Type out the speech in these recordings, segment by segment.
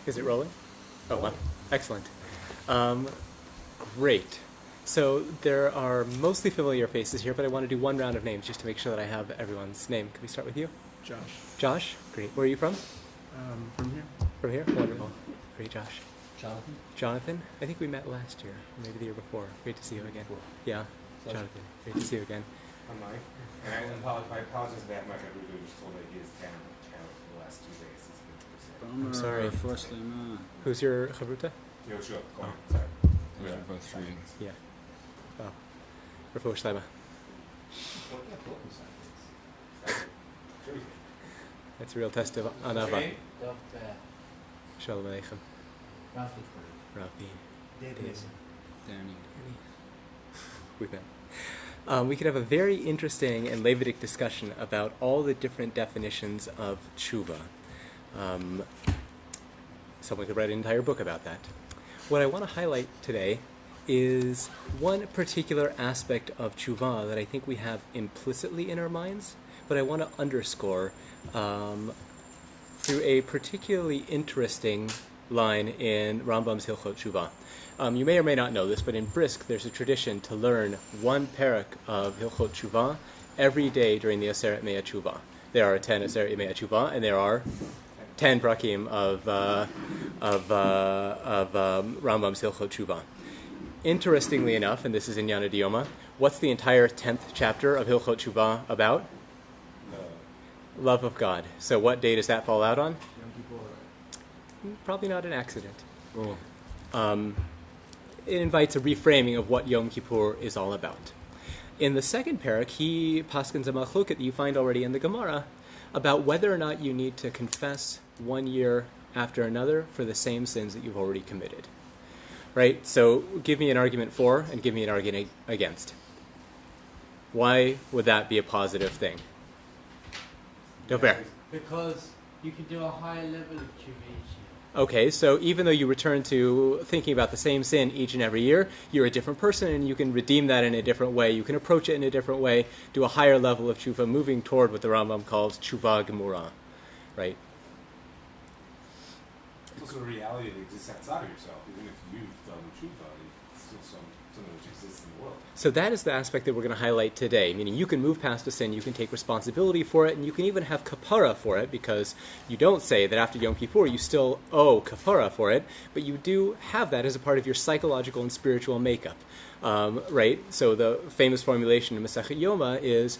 Is it rolling? Oh, wow. Excellent. Great. So there are mostly familiar faces here, but I want to do one round of names just to make sure that I have everyone's name. Can we start with you? Josh. Josh? Great. Where are you from? From here. From here? Wonderful. Great, Josh. Jonathan? Jonathan? I think we met last year, or maybe the year before. Great to see you again. Yeah. Jonathan. Great to see you again. I'm Mike. And I apologize that much. I really was told that he is down the last 2 days. I'm sorry. Who's your chavruta? Yo, sure. Go on. Sorry. Those are both three. Yeah. Oh. Refuah Shlema. That's a real test of anava. Shalom Aleichem. Rafi. Danny. We've met. We could have a very interesting and Levitic discussion about all the different definitions of tshuva. Someone could write an entire book about that. What I want to highlight today is one particular aspect of tshuva that I think we have implicitly in our minds, but I want to underscore through a particularly interesting line in Rambam's Hilchot Tshuva. You may or may not know this, but in Brisk there's a tradition to learn one parak of Hilchot Tshuva every day during the Aseret Mea Tshuva. There are 10 Aseret Mea Tshuva, and there are 10 prakim of Rambam's Hilchot Tshuva. Interestingly enough, and this is in Yana Dioma, what's the entire 10th chapter of Hilchot Tshuva about? Love of God. So what day does that fall out on? Probably not an accident. Oh. It invites a reframing of what Yom Kippur is all about. In the second parak, he paskins a machloket that you find already in the Gemara about whether or not you need to confess 1 year after another for the same sins that you've already committed. Right? So give me an argument for and give me an argument against. Why would that be a positive thing? Dover. Because you can do a higher level of tshuva each year. Okay, so even though you return to thinking about the same sin each and every year, you're a different person and you can redeem that in a different way. You can approach it in a different way, do a higher level of tshuva, moving toward what the Rambam calls tshuva gemura, right? It's also a reality that exists outside of yourself. Even if you've done tshuva, it's still something which exists in the world. So that is the aspect that we're going to highlight today, meaning you can move past a sin, you can take responsibility for it, and you can even have kapara for it, because you don't say that after Yom Kippur you still owe kapara for it, but you do have that as a part of your psychological and spiritual makeup, right? So the famous formulation in Masechet Yoma is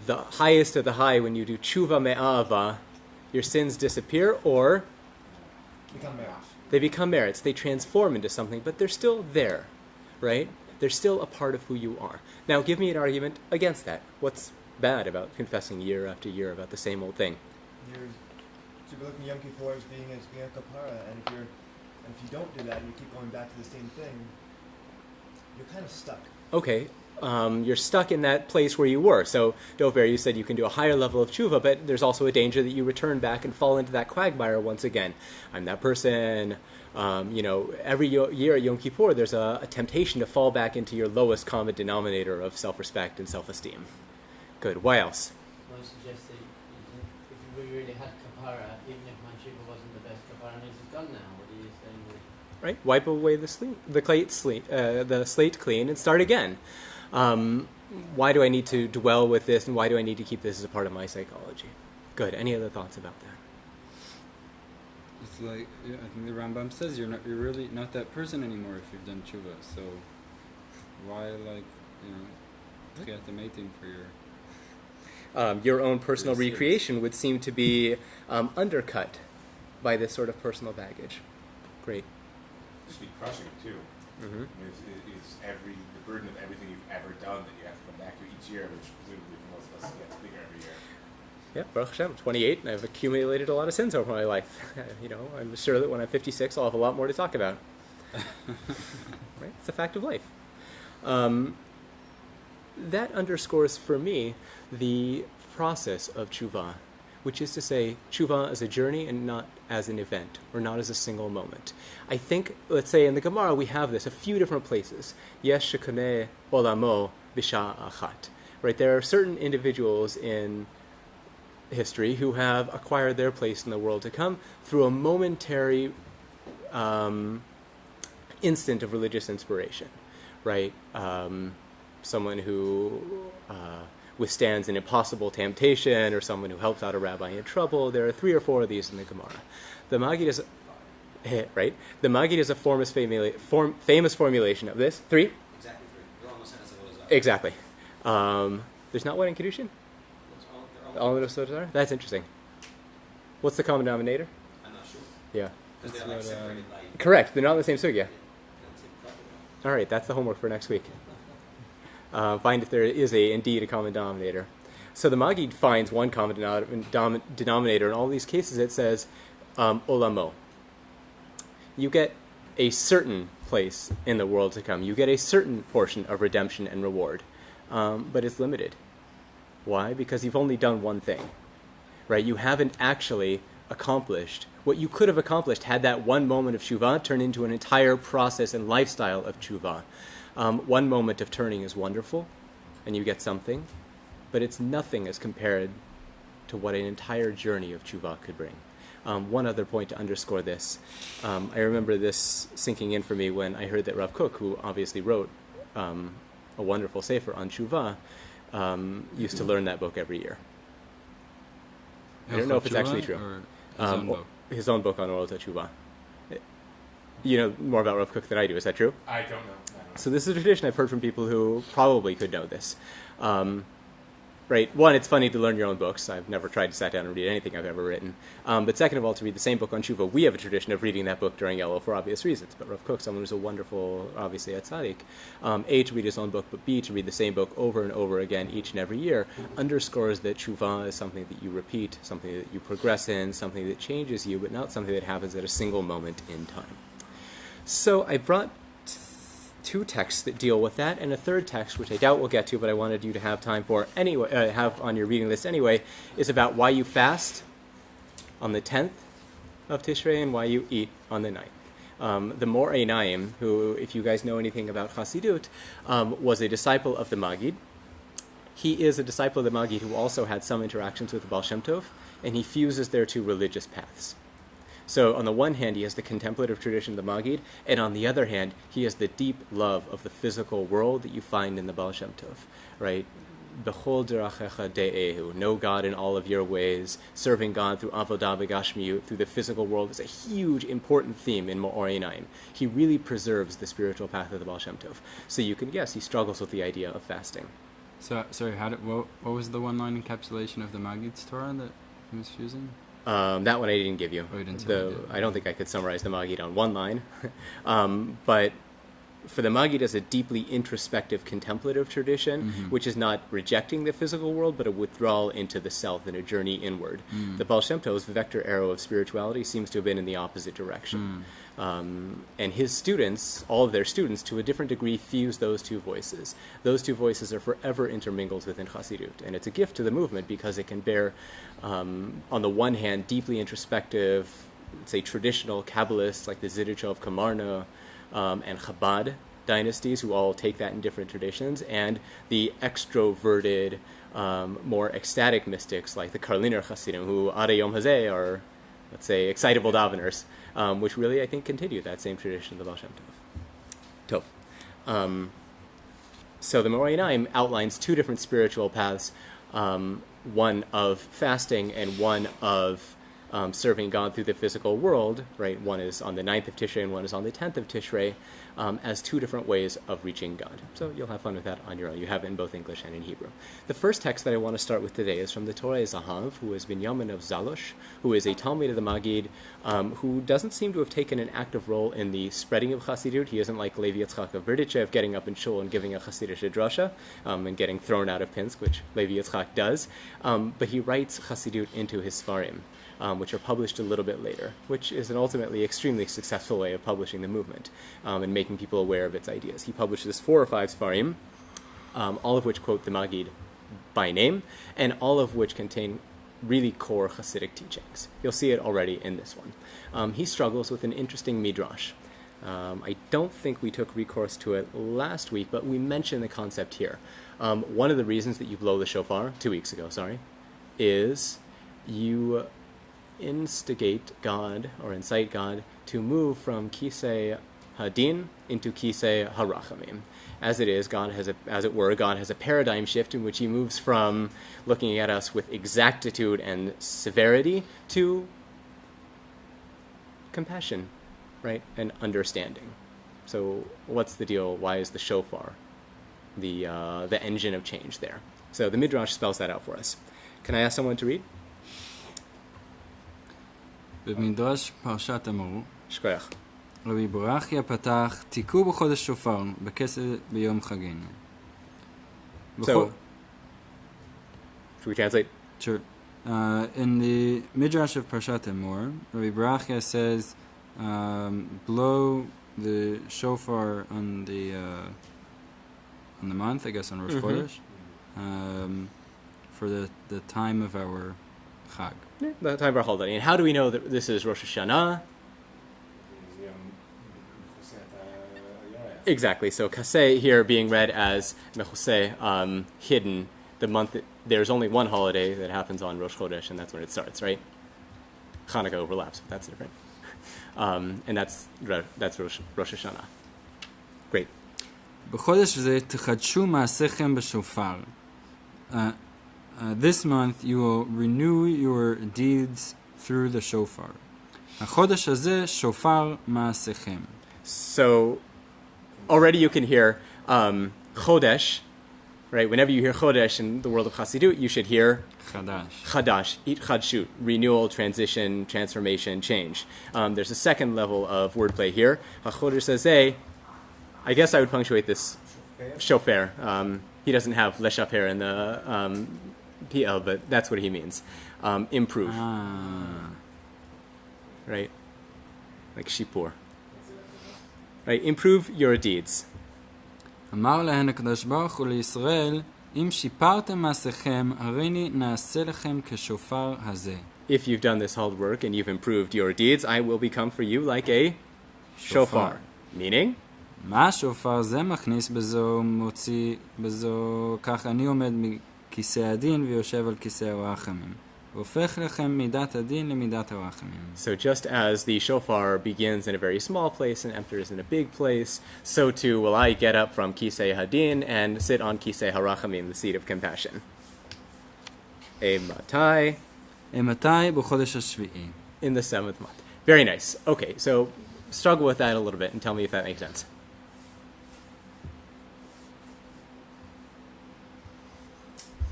the highest of the high when you do tshuva me'ava, your sins disappear, or they become merits. They transform into something, but they're still there, right? They're still a part of who you are. Now, give me an argument against that. What's bad about confessing year after year about the same old thing? So you're looking at Yom Kippur as being a kapara, and if you don't do that and you keep going back to the same thing, you're kind of stuck. Okay, you're stuck in that place where you were. So, Dover, you said you can do a higher level of tshuva, but there's also a danger that you return back and fall into that quagmire once again. I'm that person. Every year at Yom Kippur, there's a temptation to fall back into your lowest common denominator of self-respect and self-esteem. Good. Why else? I would suggest that if we really had kapara, even if my tshuva wasn't the best kapara, and it's gone now, what are you saying? Right. Wipe away the slate clean and start again. Why do I need to dwell with this, and why do I need to keep this as a part of my psychology? Good. Any other thoughts about that? It's like, I think the Rambam says you're really not that person anymore if you've done tshuva. So why, mating for your own personal recreation would seem to be undercut by this sort of personal baggage. Great. Just be crushing it too. Mm-hmm. It's the burden of everything you've ever done that you have to come back to each year, which presumably for most of us gets bigger every year. Yeah, Baruch Hashem, I'm 28, and I've accumulated a lot of sins over my life. I'm sure that when I'm 56, I'll have a lot more to talk about. Right? It's a fact of life. That underscores for me the process of tshuva, which is to say tshuva as a journey and not as an event, or not as a single moment. I think, let's say in the Gemara, we have this a few different places. Yesh shekoneh olamo b'sha achat. Right? There are certain individuals in history who have acquired their place in the world to come through a momentary instant of religious inspiration, right? Someone who withstands an impossible temptation, or someone who helps out a rabbi in trouble. There are 3 or 4 of these in the Gemara. The Maggid is, right? The Maggid is a famous formulation of this. 3? Exactly 3. They're almost in as a little. Exactly. There's not one in Kiddushin? All of those are? That's interesting. What's the common denominator? I'm not sure. Yeah. Because they're like separated by. Correct. They're not in the same sugya. That's it. All right, that's the homework for next week. Find if there is indeed a common denominator. So the Maggid finds one common denominator. In all these cases, it says olamo. You get a certain place in the world to come. You get a certain portion of redemption and reward, but it's limited. Why? Because you've only done one thing, right? You haven't actually accomplished what you could have accomplished had that one moment of tshuva turned into an entire process and lifestyle of tshuva. One moment of turning is wonderful, and you get something, but it's nothing as compared to what an entire journey of tshuva could bring. One other point to underscore this. I remember this sinking in for me when I heard that Rav Kook, who obviously wrote a wonderful sefer on tshuva, used to learn that book every year. I don't know if it's actually true. His own book on oral tshuva. You know more about Rav Kook than I do. Is that true? I don't know. So this is a tradition I've heard from people who probably could know this. Right, one, it's funny to learn your own books. I've never tried to sit down and read anything I've ever written. But second of all, to read the same book on tshuva. We have a tradition of reading that book during Elul for obvious reasons. But Rav Kook, someone who's a wonderful, obviously, tzaddik, A, to read his own book, but B, to read the same book over and over again each and every year, underscores that tshuva is something that you repeat, something that you progress in, something that changes you, but not something that happens at a single moment in time. So I brought 2 texts that deal with that, and a third text, which I doubt we'll get to, but I wanted you to have time for anyway, have on your reading list anyway, is about why you fast on the 10th of Tishrei and why you eat on the 9th. The Mor Einayim, who, if you guys know anything about Hasidut, was a disciple of the Maggid. He is a disciple of the Maggid who also had some interactions with the Baal Shem Tov, and he fuses their 2 religious paths. So on the one hand, he has the contemplative tradition of the Maggid, and on the other hand, he has the deep love of the physical world that you find in the Baal Shem Tov, right? Bechol derachecha de'ehu, know God in all of your ways, serving God through avodah v'gashmiyut, through the physical world, is a huge, important theme in Ma'or Einayim. He really preserves the spiritual path of the Baal Shem Tov. So you can guess he struggles with the idea of fasting. So, sorry, what was the one-line encapsulation of the Maggid's Torah that he was fusing? That one I didn't give you. Oh, you didn't tell me. I don't think I could summarize the Maggid on one line. But for the Maggid as a deeply introspective contemplative tradition, which is not rejecting the physical world, but a withdrawal into the self and a journey inward. The Baal Shem Tov's vector arrow of spirituality seems to have been in the opposite direction. And his students, all of their students, to a different degree, fuse those 2 voices. Those 2 voices are forever intermingled within Hasidut. And it's a gift to the movement because it can bear, on the one hand, deeply introspective, say, traditional Kabbalists like the Zidichov of Kamarna, and Chabad dynasties, who all take that in different traditions, and the extroverted, more ecstatic mystics like the Karliner Hasidim, who Ade Yom Hazeh are, let's say, excitable daveners, which really, I think, continue that same tradition of the Baal Shem Tov. So the Mor Einayim outlines 2 different spiritual paths, one of fasting and one of serving God through the physical world, right? One is on the 9th of Tishrei and one is on the 10th of Tishrei, as 2 different ways of reaching God. So you'll have fun with that on your own. You have it in both English and in Hebrew. The first text that I want to start with today is from the Torah Zahav, who is Binyamin of Zalosh, who is a Talmid of the Maggid, who doesn't seem to have taken an active role in the spreading of Hasidut. He isn't like Levi Yitzchak of Berdichev, getting up in shul and giving a Hasidic drasha, and getting thrown out of Pinsk, which Levi Yitzchak does. But he writes Hasidut into his Sfarim, which are published a little bit later, which is an ultimately extremely successful way of publishing the movement and making people aware of its ideas. He publishes 4 or 5 Sfarim, all of which quote the Maggid by name, and all of which contain really core Hasidic teachings. You'll see it already in this one. He struggles with an interesting midrash. I don't think we took recourse to it last week, but we mentioned the concept here. One of the reasons that you blow the shofar, 2 weeks ago, is you instigate God or incite God to move from Kisei Hadin into Kisei Harachamim. As it is, God has a paradigm shift in which he moves from looking at us with exactitude and severity to compassion, right, and understanding. So what's the deal? Why is the shofar the engine of change there? So the Midrash spells that out for us. Can I ask someone to read? במדרש פרשת אמרו, Shkoyach. רבי ברכיה פתח, תיקו בחודש שופר, בכסף ביום חגנו. So, should we translate? Sure. In the Midrash of Parshat Emor, Rabbi Barachia says, blow the shofar on the month, I guess on Rosh Chodesh, for the time of our Chag. Yeah, the time of our holiday. And how do we know that this is Rosh Hashanah? Exactly. So Kaseh here being read as Mechuseh, hidden. The month there's only one holiday that happens on Rosh Chodesh, and that's when it starts, right? Hanukkah overlaps, but that's different. And that's Rosh Hashanah. Great. בחודש זה תחדשו מעשיכם בשופר. This month you will renew your deeds through the shofar. החודש הזה שופר מעשיכם. So already you can hear Chodesh, right? Whenever you hear Chodesh in the world of Hasidut, you should hear Chadash, Chadshut, renewal, transition, transformation, change. There's a second level of wordplay here. HaChodesh Hazeh, I guess I would punctuate this shofar. He doesn't have leshaper in the PL, but that's what he means. Improve. Right? Like shipur. Right? Improve your deeds. אמר להן הקדוש ברוך הוא לישראל, אם שיפרתם מעשיכם, הריני נעשה לכם כשופר הזה. If you've done this hard work and you've improved your deeds, I will become for you like a shofar. Meaning? מה השופר זה מכניס בזו, מוציא בזו, כך אני עומד מכיסא הדין ויושב על כיסא הרחמים. והופך לכם מידת הדין למידת הרחמים. So just as the shofar begins in a very small place and enters in a big place, so too will I get up from kisei hadin and sit on kisei harachamim, the seat of compassion. Matai. מתי בחודש השביעי. In the 7th month. Very nice. Okay, so struggle with that a little bit and tell me if that makes sense.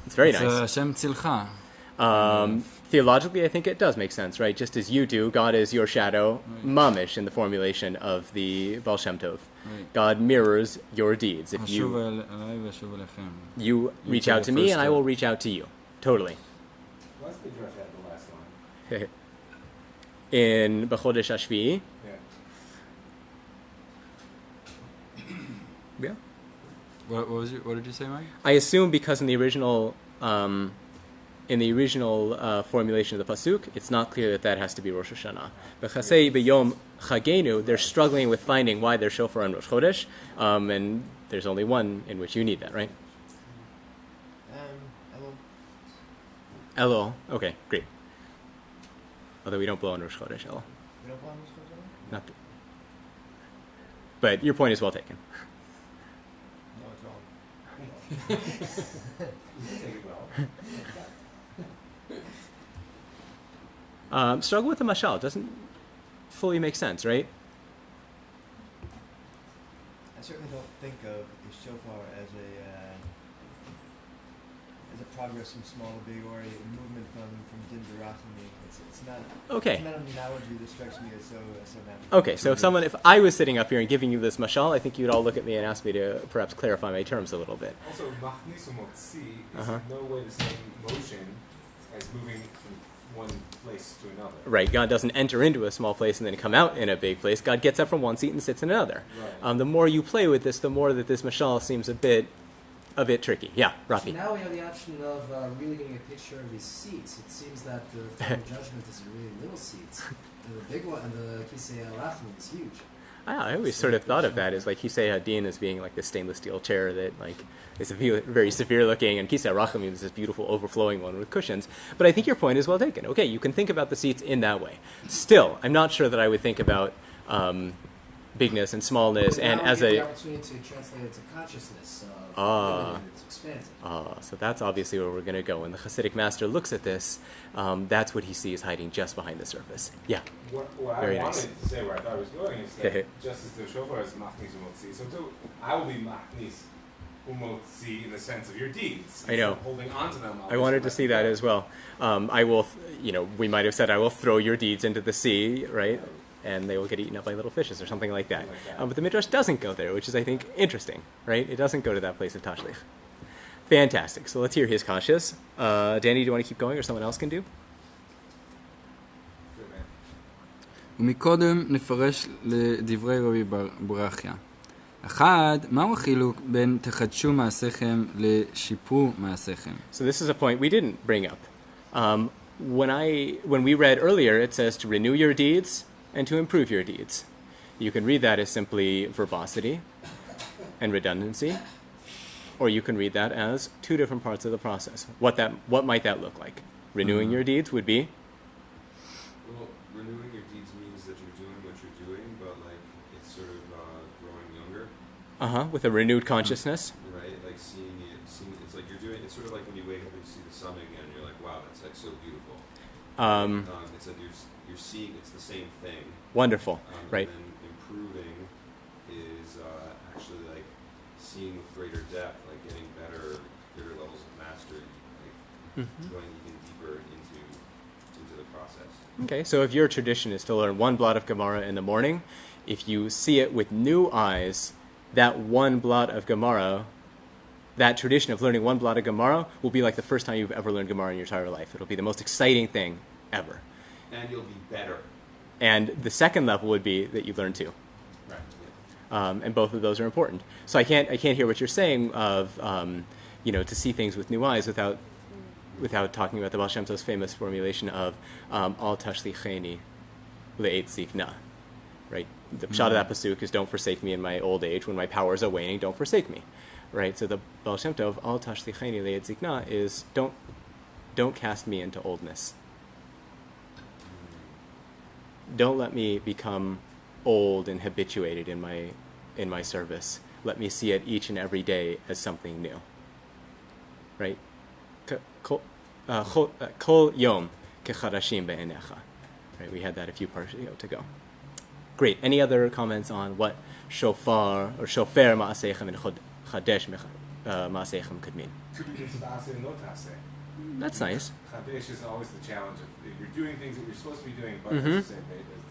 It's very nice. השם צילך. Theologically, I think it does make sense, right? Just as you do, God is your shadow, mamish, in the formulation of the Baal Shem Tov. Right. God mirrors your deeds. If you reach out to me, and I will reach out to you. Totally. What's the Midrash at the last line? In B'chodesh Hashvi'i. Yeah. What did you say, Mike? I assume because in the original formulation of the pasuk, it's not clear that has to be Rosh Hashanah. B'chasei b'yom chagenu, they're struggling with finding why they're shofar on Rosh Chodesh, and there's only one in which you need that, right? Elul. Okay, great. Although we don't blow on Rosh Chodesh, Elul. We don't blow on Rosh Chodesh? Not. But your point is well taken. No, it's wrong. You take it well. Struggle with the mashal. It doesn't fully make sense, right? I certainly don't think of the shofar as a progress from small to big, or a movement from din to rachami. It's not. Okay. It's not an analogy that strikes me as so natural. Okay, so if I was sitting up here and giving you this mashal, I think you'd all look at me and ask me to perhaps clarify my terms a little bit. Also, machnis umotzi is in no way the same motion as moving from one place to another. Right, God doesn't enter into a small place and then come out in a big place. God gets up from one seat and sits in another. Right. The more you play with this, the more that this mashal seems a bit tricky. Yeah, Rafi. Now we have the option of really getting a picture of these seats. It seems that the final judgment is really little seats, and the big one, and the Kisei Arachim is huge. I always sort of thought of that as like Kisei Hadin as being like this stainless steel chair that like is very severe looking, and Kisei Rachamim is this beautiful overflowing one with cushions. But I think your point is well taken. Okay, you can think about the seats in that way. Still, I'm not sure that I would think about bigness and smallness and Now we as get a... the opportunity to translate it to consciousness of limited, it's expansive. So that's obviously where we're going to go. When the Hasidic master looks at this, that's what he sees hiding just behind the surface. Yeah. What Very I nice. wanted to say, where I thought I was going, is that just as the shofar is machnis umotzi, so too, I will be machnis umotzi in the sense of your deeds. I know. Holding on to them. I wanted to see that as well. I will, we might have said, I will throw your deeds into the sea, right? And they will get eaten up by little fishes or something like that. But the Midrash doesn't go there, which is, I think, interesting, right? It doesn't go to that place of Tashlich. Fantastic. So let's hear his kashas. Danny, do you want to keep going or someone else can do? ומקודם נפרש לדברי רבי ברכיה. אחד, מהו החילוק בין תחדשו מעשיכם לשיפרו מעשיכם? So this is a point we didn't bring up. When we read earlier, it says to renew your deeds and to improve your deeds. You can read that as simply verbosity and redundancy, or you can read that as two different parts of the process. What might that look like? Renewing your deeds would be? Well, renewing your deeds means that you're doing what you're doing, but like it's sort of growing younger. With a renewed consciousness. Right, like seeing it's like you're doing. It's sort of like when you wake up and you see the sun again, you're like, wow, that's like so beautiful. It's like you're seeing it's the same thing. Wonderful, right? And then improving is actually like seeing with greater depth, like getting better levels of mastery, like going even deeper into the process. Okay, so if your tradition is to learn one blot of Gemara in the morning, if you see it with new eyes, that one blot of Gemara, that tradition of learning one blot of Gemara will be like the first time you've ever learned Gemara in your entire life. It'll be the most exciting thing ever. And you'll be better. And the second level would be that you learn two. Right. And both of those are important. So I can't hear what you're saying of to see things with new eyes without talking about the Baal Shem Tov's famous formulation of al tashlicheni le'et zikna. Right? The pshat of that pasuk is don't forsake me in my old age. When my powers are waning, don't forsake me. Right? So the Baal Shem Tov, al tashlicheni le'et zikna, is don't cast me into oldness. Don't let me become old and habituated in my service. Let me see it each and every day as something new. Right? Kol yom kecharashim be'enecha. Right? We had that a few parts ago. Great. Any other comments on what shofar or shofer ma'asechem and chadesh ma'asechem could mean? Could be just tase and no tase. That's nice. Chadesh is always the challenge of you're doing things that you're supposed to be doing, but as you say,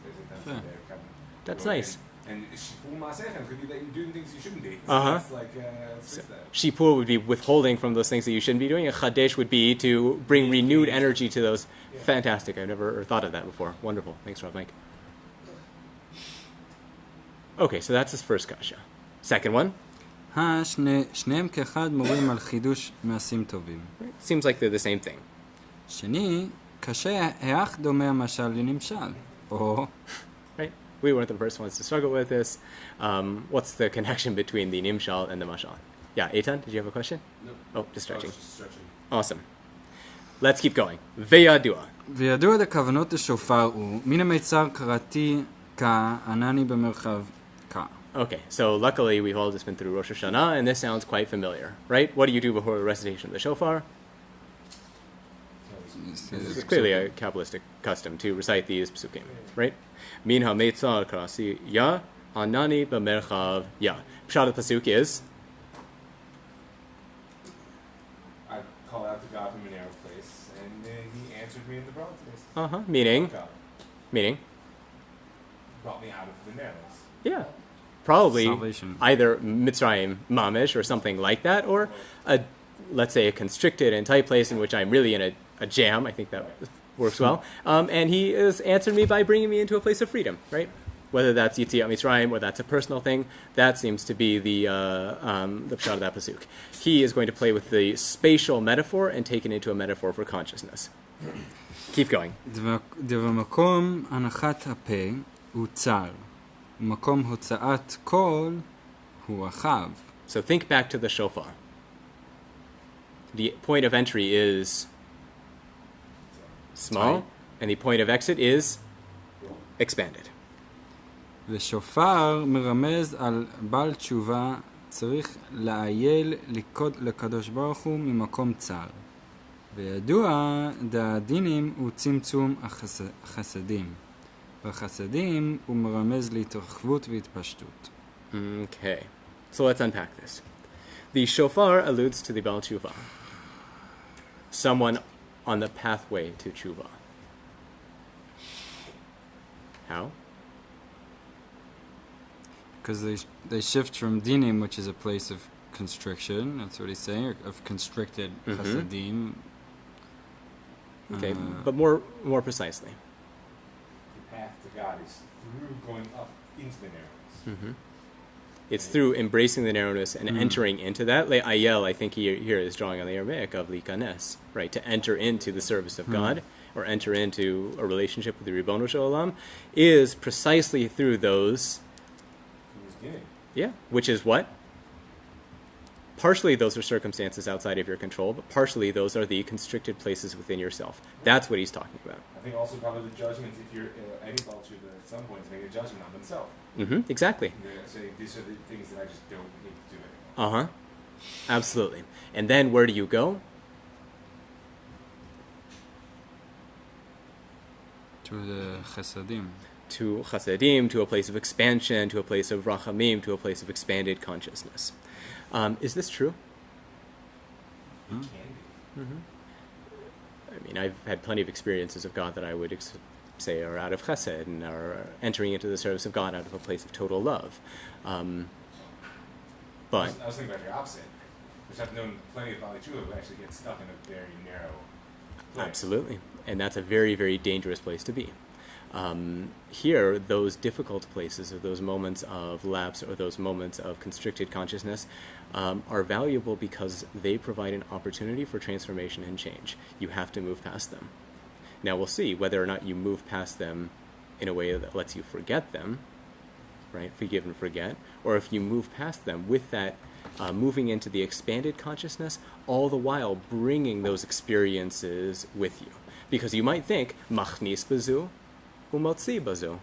there's a tendency there. That's nice. And shipur ma'asechem could be that you're doing things you shouldn't be. Uh-huh. It's like it's just that. Shipur would be withholding from those things that you shouldn't be doing, and chadesh would be to bring renewed energy to those. Yeah. Fantastic. I've never thought of that before. Wonderful. Thanks, Rav Mike. Okay, so that's his first kasha. Second one. שניהם כאחד מורים על חידוש מעשים טובים. Seems like they're the same thing. שני, קשה איך דומה המשל לנמשל. או... Right? We weren't the first ones to struggle with this. What's the connection between the nimshal and the mashal? Yeah, Eitan, did you have a question? No. Oh, just stretching. Just stretching. Awesome. Let's keep going. Veyadua. וידוע לכוונות השופר הוא, מן המיצר קראתי כא, ענני במרחב כא. Okay, so luckily we've all just been through Rosh Hashanah, and this sounds quite familiar, right? What do you do before the recitation of the shofar? This is clearly a Kabbalistic custom to recite these psukim, right? Min ha-meitzar karasi ya, anani b'merchav ya. Pshat of the pasuk is? I call out to God from a narrow place, and He answered me in the broad place. Meaning? Brought me out of the narrows. Yeah. Probably Salvation. either Mitzrayim mamish or something like that, or let's say a constricted and tight place in which I'm really in a jam. I think that works well. And He has answered me by bringing me into a place of freedom, right? Whether that's Yetziat Mitzrayim or that's a personal thing, that seems to be the pshat of that pasuk. He is going to play with the spatial metaphor and take it into a metaphor for consciousness. Keep going. דבמקום הנחת הפה הוא צר, מקום הוצאת קול הוא רחב. So think back to the shofar. The point of entry is small, and the point of exit is expanded. ושופר מרמז על בעל תשובה צריך לאייל לקדוש ברוך הוא ממקום צר. וידוע דהדינים הוא צמצום החסדים. והחסדים הוא מרמז להתרחבות והתפשטות. Okay, so let's unpack this. The shofar alludes to the Baal Tshuva, someone on the pathway to tshuva. How? Because they shift from dinim, which is a place of constriction, that's what he's saying, or of constricted chasadim. Okay, but more precisely. The path to God is through going up into the narrowness. It's through embracing the narrowness and entering into that. Ayel, I think here is drawing on the Aramaic of likanes, right? To enter into the service of God, or enter into a relationship with the Ribono Shel Olam, is precisely through those. Yeah, which is what? Partially those are circumstances outside of your control, but partially those are the constricted places within yourself. That's what he's talking about. I think also probably the judgments, if you're any culture at some point is making a judgment on themselves. Exactly. They're saying these are the things that I just don't need to do anymore. Absolutely. And then where do you go? To the chasadim. To chasadim, to a place of expansion, to a place of rachamim, to a place of expanded consciousness. Is this true? It can be. I mean, I've had plenty of experiences of God that I would say are out of chesed and are entering into the service of God out of a place of total love. But I was thinking about your opposite, which I've known plenty of Bali Tshuva who actually get stuck in a very narrow place. Absolutely. And that's a very, very dangerous place to be. Here, those difficult places, or those moments of lapse, or those moments of constricted consciousness, are valuable because they provide an opportunity for transformation and change. You have to move past them. Now we'll see whether or not you move past them in a way that lets you forget them, right? Forgive and forget, or if you move past them with that moving into the expanded consciousness, all the while bringing those experiences with you. Because you might think, machnis bazu, umotzi bazu.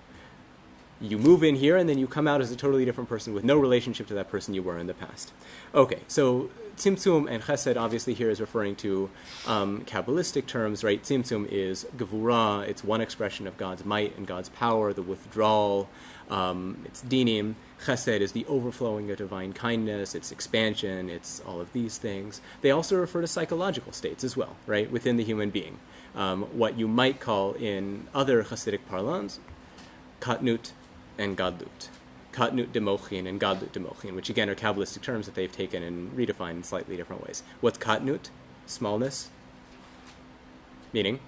You move in here and then you come out as a totally different person with no relationship to that person you were in the past. Okay, so tzimtzum and chesed obviously here is referring to Kabbalistic terms, right? Tzimtzum is gevura, it's one expression of God's might and God's power, the withdrawal. It's dinim. Chesed is the overflowing of divine kindness, it's expansion, it's all of these things. They also refer to psychological states as well, right, within the human being. What you might call in other Hasidic parlance, katnut and gadlut. Katnut demochin and gadlut demochin, which again are Kabbalistic terms that they've taken and redefined in slightly different ways. What's katnut? Smallness. Meaning?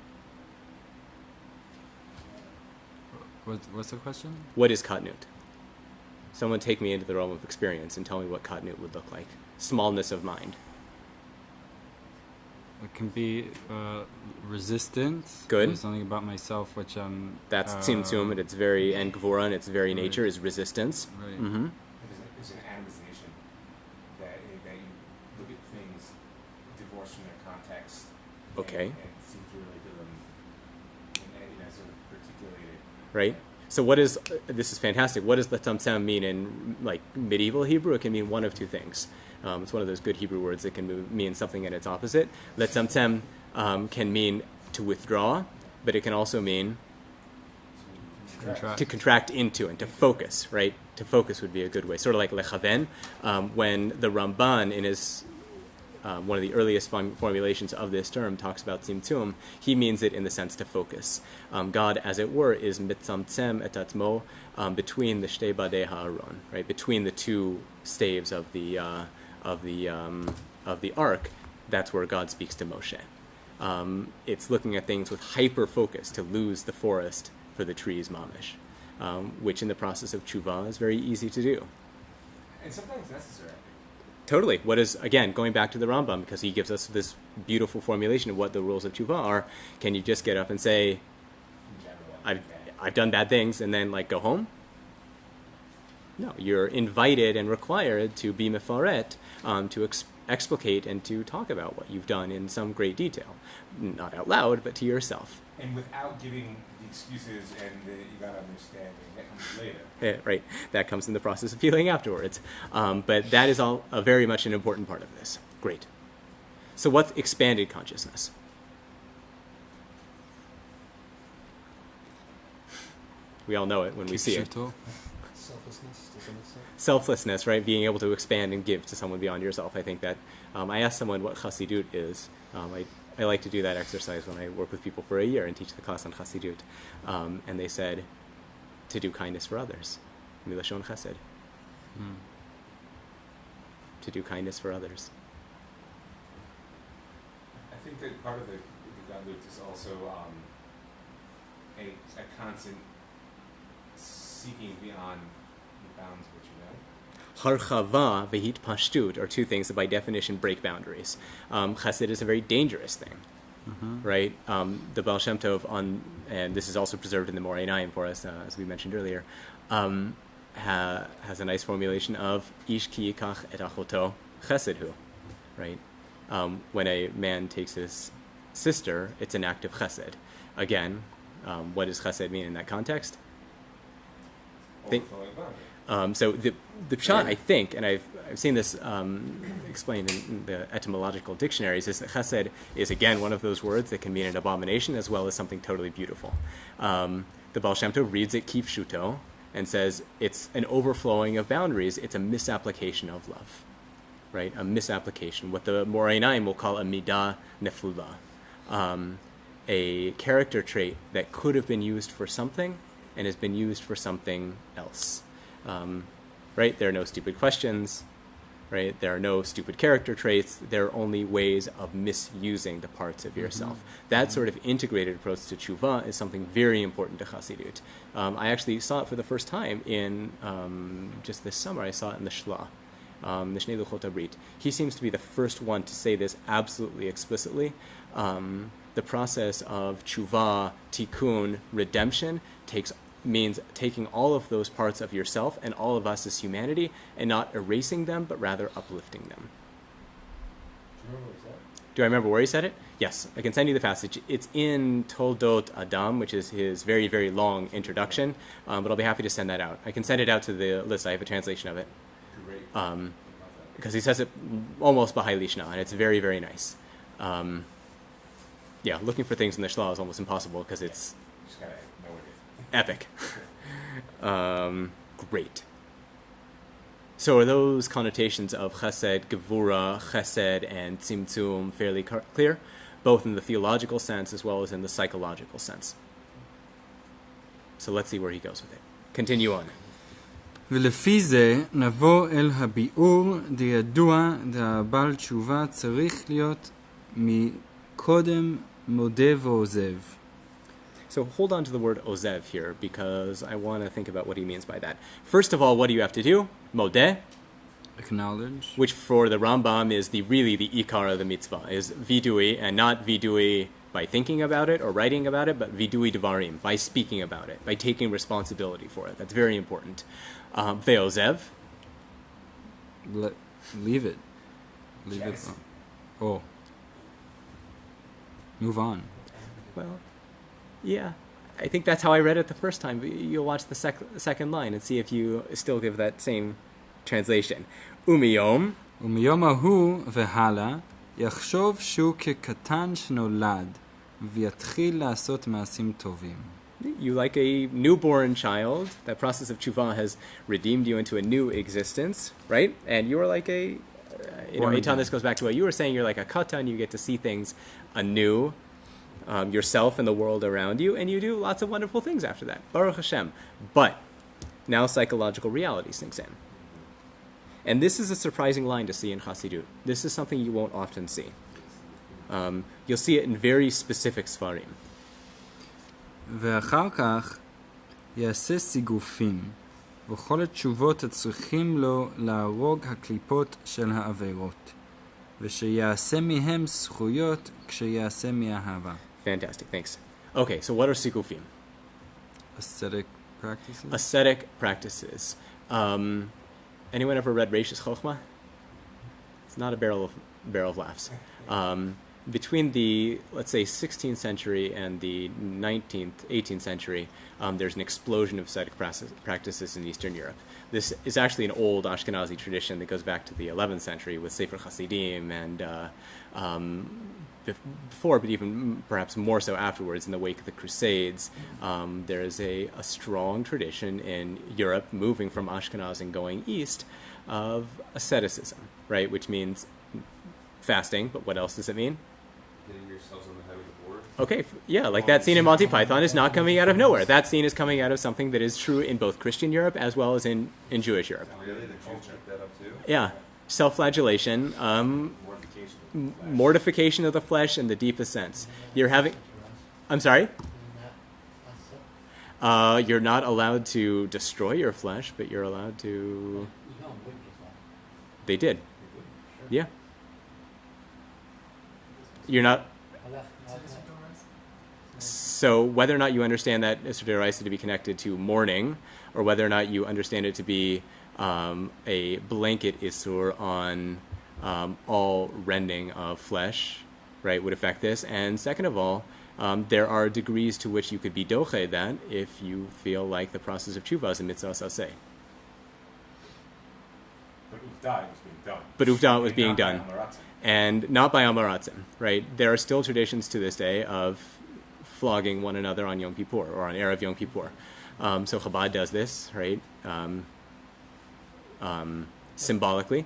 What's the question? What is katnut? Someone take me into the realm of experience and tell me what katnut would look like. Smallness of mind. It can be resistance. Good. There's something about myself which I'm... That's tzimtzum, and it's very, and gvura, and its very nature is resistance. Right. There's an atomization that you look at things divorced from their context. Okay. And see through them and sort of articulate it. Right? So what is, this is fantastic, what does letzamtzem mean in like medieval Hebrew? It can mean one of two things. It's one of those good Hebrew words that can mean something and its opposite. Letzamtzem can mean to withdraw, but it can also mean to contract into and to focus, right? To focus would be a good way. Sort of like lechaven, when the Ramban in his one of the earliest formulations of this term talks about tzimtzum, he means it in the sense to focus. God, as it were, is mitzamtzem et atzmo, between the shtei badei ha'aron, right? Between the two staves of the ark. That's where God speaks to Moshe. It's looking at things with hyper focus to lose the forest for the trees, mamish, which in the process of tshuva is very easy to do. And sometimes necessary. Totally. What is, again, going back to the Rambam, because he gives us this beautiful formulation of what the rules of tshuva are. Can you just get up and say, I've done bad things, and then like go home? No, you're invited and required to be mefaret, to explicate and to talk about what you've done in some great detail. Not out loud, but to yourself. And without giving the excuses and you gotta understand, that comes later. Right, that comes in the process of healing afterwards. But that is all very much an important part of this. Great. So what's expanded consciousness? We all know it when we see it. Selflessness, to some extent. Selflessness, right? Being able to expand and give to someone beyond yourself. I think that I asked someone what Hasidut is. I like to do that exercise when I work with people for a year and teach the class on Hasidut. And they said to do kindness for others. Milashon Chesed. To do kindness for others. I think that part of the Gadlut is also a constant seeking beyond the bounds of what you know. Harchava vehit pashtut are two things that by definition break boundaries. Chesed is a very dangerous thing, right? The Baal Shem Tov, and this is also preserved in the Moreh Einayim for us, as we mentioned earlier, has a nice formulation of ish ki yikach et achoto chesedhu, right? When a man takes his sister, it's an act of chesed. Again, what does chesed mean in that context? So the pshat, I think, and I've seen this explained in the etymological dictionaries, is that chesed is, again, one of those words that can mean an abomination as well as something totally beautiful. The Baal Shem Tov reads it kipshuto and says it's an overflowing of boundaries. It's a misapplication of love, right? A misapplication. What the Moreh Einayim will call a midah nefula, a character trait that could have been used for something and has been used for something else. Right? There are no stupid questions, right? There are no stupid character traits. There are only ways of misusing the parts of yourself. That sort of integrated approach to tshuva is something very important to Hasidut. I actually saw it for the first time in, just this summer, I saw it in the Shla, the Shnei Luchot HaBrit. He seems to be the first one to say this absolutely explicitly. The process of tshuva, tikkun, redemption means taking all of those parts of yourself and all of us as humanity and not erasing them, but rather uplifting them. Do I remember where he said it? Yes, I can send you the passage. It's in Toldot Adam, which is his very, very long introduction, but I'll be happy to send that out. I can send it out to the list. I have a translation of it. Great. Because he says it almost B'hai Lishna, and it's very, very nice. Looking for things in the Shla is almost impossible because it's Just gotta know what it is. epic. Great. So are those connotations of chesed, gevura, chesed, and tzimtzum fairly clear, both in the theological sense as well as in the psychological sense? So let's see where he goes with it. Continue on. ולפי זה נבוא אל הביאור דידוע דהבעל תשובה צריך להיות מקודם מודה ועוזב. So hold on to the word ozev here, because I want to think about what he means by that. First of all, what do you have to do? Modeh, Acknowledge. which for the Rambam is really the ikar of the mitzvah, is vidui, and not vidui by thinking about it or writing about it, but vidui devarim, by speaking about it, by taking responsibility for it. That's very important. Ve'ozev, Leave it. Leave Yes. it. Oh. Move on. well, yeah, I think that's how I read it the first time. You'll watch the second line and see if you still give that same translation. Umiyom, ומיום ההוא והלאה יחשוב שהוא כקטן שנולד ויתחיל לעשות מעשים טובים. you like a newborn child. That process of tshuva has redeemed you into a new existence, right? And you are like a, Born Eitan, again. this goes back to what you were saying. You're like a katan. You get to see things anew, yourself and the world around you, and you do lots of wonderful things after that. Baruch Hashem. But now psychological reality sinks in. And this is a surprising line to see in Hasidut. This is something you won't often see. You'll see it in very specific svarim. ואחר כך יעשה סיגופים וכל התשובות הצריכים לו להרוג הקליפות של העבירות ושיעשה מהם זכויות כשיעשה מאהבה. Fantastic, thanks. Okay, so what are sikufim? Ascetic practices? Ascetic practices. Anyone ever read Reishis Chochmah? It's not a barrel of laughs. Between the, let's say, 16th century and the 19th, 18th century, there's an explosion of Hasidic practices in Eastern Europe. This is actually an old Ashkenazi tradition that goes back to the 11th century with Sefer Hasidim and before, but even perhaps more so afterwards, in the wake of the Crusades. There is a strong tradition in Europe, moving from Ashkenaz and going east, of asceticism, right? Which means fasting, but what else does it mean? Hitting yourselves on the head with a board. Okay, yeah, like that scene in Monty Python is not coming out of nowhere. That scene is coming out of something that is true in both Christian Europe as well as in Jewish Europe. Really? The Jews picked that up too? Yeah, self-flagellation, mortification of the flesh in the deepest sense. You're having... I'm sorry? You're not allowed to destroy your flesh, but you're allowed to... They did. Yeah. You're not... So whether or not you understand that Isser D'Oraisa to be connected to mourning, or whether or not you understand it to be a blanket Isur on all rending of flesh, right, would affect this. And second of all, there are degrees to which you could be doche that if you feel like the process of tshuva is a mitzvah saseh. But uvda was being done. And not by Amaratzim, right? There are still traditions to this day of flogging one another on Yom Kippur or on Erev Yom Kippur. So Chabad does this, right? Symbolically.